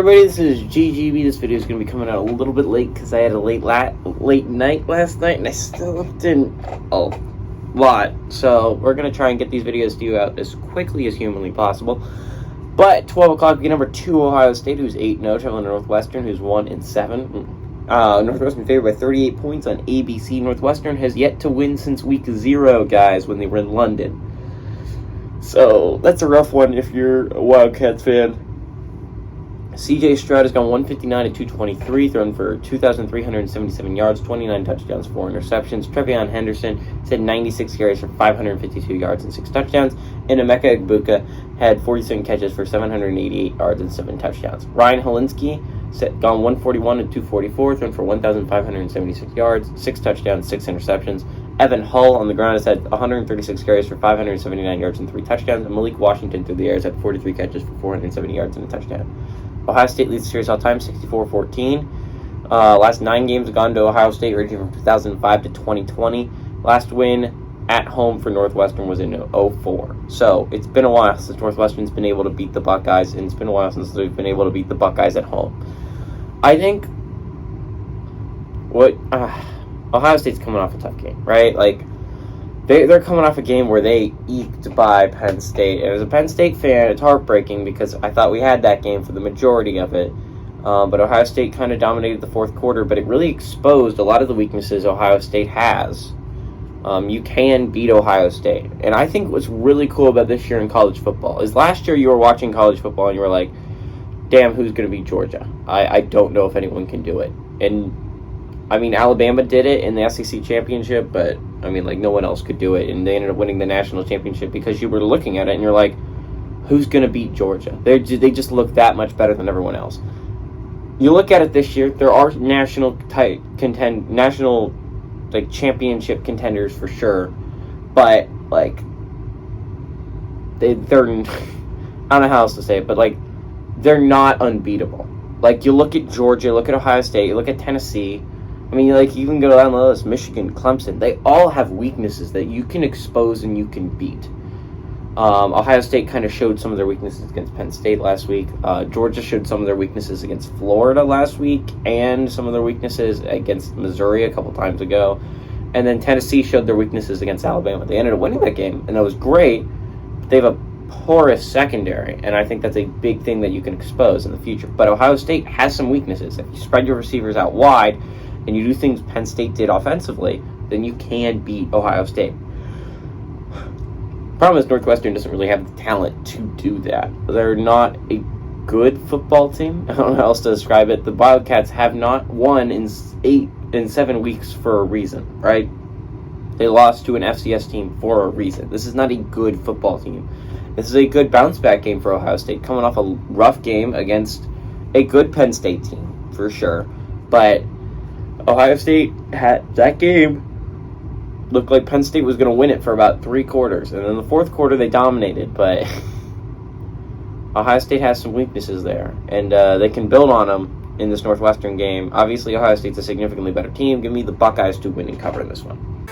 Everybody, this is GGB. This video is going to be coming out a little bit late because I had a late night last night and I slept in a lot. So we're going to try and get these videos to you out as quickly as humanly possible. But 12 o'clock, we get number 2 Ohio State, who's 8-0, traveling to Northwestern, who's 1-7. Northwestern favored by 38 points on ABC. Northwestern has yet to win since week 0, guys, when they were in London. So that's a rough one if you're a Wildcats fan. C.J. Stroud has gone 159 to 223, thrown for 2,377 yards, 29 touchdowns, 4 interceptions. Trevion Henderson had 96 carries for 552 yards and 6 touchdowns. And Emeka Egbuka had 47 catches for 788 yards and 7 touchdowns. Ryan Helinski gone 141 to 244, thrown for 1,576 yards, 6 touchdowns, 6 interceptions. Evan Hull on the ground has had 136 carries for 579 yards and 3 touchdowns. And Malik Washington through the air has had 43 catches for 470 yards and a touchdown. Ohio State leads the series all time, 64-14. Last 9 games have gone to Ohio State, ranging from 2005 to 2020. Last win at home for Northwestern was in 2004. So it's been a while since Northwestern's been able to beat the Buckeyes, and it's been a while since they've been able to beat the Buckeyes at home. I think Ohio State's coming off a tough game, right? Like, they're coming off a game where they eked by Penn State. And as a Penn State fan, it's heartbreaking because I thought we had that game for the majority of it. But Ohio State kind of dominated the fourth quarter, but it really exposed a lot of the weaknesses Ohio State has. You can beat Ohio State. And I think what's really cool about this year in college football is last year you were watching college football and you were like, damn, who's going to beat Georgia? I don't know if anyone can do it. And, I mean, Alabama did it in the SEC championship, but I mean, like, no one else could do it, and they ended up winning the national championship because you were looking at it, and you're like, who's going to beat Georgia? They just look that much better than everyone else. You look at it this year, there are national championship contenders for sure, but, like, they're, I don't know how else to say it, but, like, they're not unbeatable. Like, you look at Georgia, look at Ohio State, you look at Tennessee. I mean, like, you can go down the list, Michigan, Clemson. They all have weaknesses that you can expose and you can beat. Ohio State kind of showed some of their weaknesses against Penn State last week. Georgia showed some of their weaknesses against Florida last week and some of their weaknesses against Missouri a couple times ago. And then Tennessee showed their weaknesses against Alabama. They ended up winning that game, and that was great. But they have a porous secondary, and I think that's a big thing that you can expose in the future. But Ohio State has some weaknesses. If you spread your receivers out wide and you do things Penn State did offensively, then you can beat Ohio State. Problem is Northwestern doesn't really have the talent to do that. They're not a good football team. I don't know how else to describe it. The Wildcats have not won in 7 weeks for a reason, right? They lost to an FCS team for a reason. This is not a good football team. This is a good bounce-back game for Ohio State, coming off a rough game against a good Penn State team, for sure. But Ohio State had that game looked like Penn State was going to win it for about 3 quarters. And in the fourth quarter, they dominated. But Ohio State has some weaknesses there. And they can build on them in this Northwestern game. Obviously, Ohio State's a significantly better team. Give me the Buckeyes to win and cover in this one.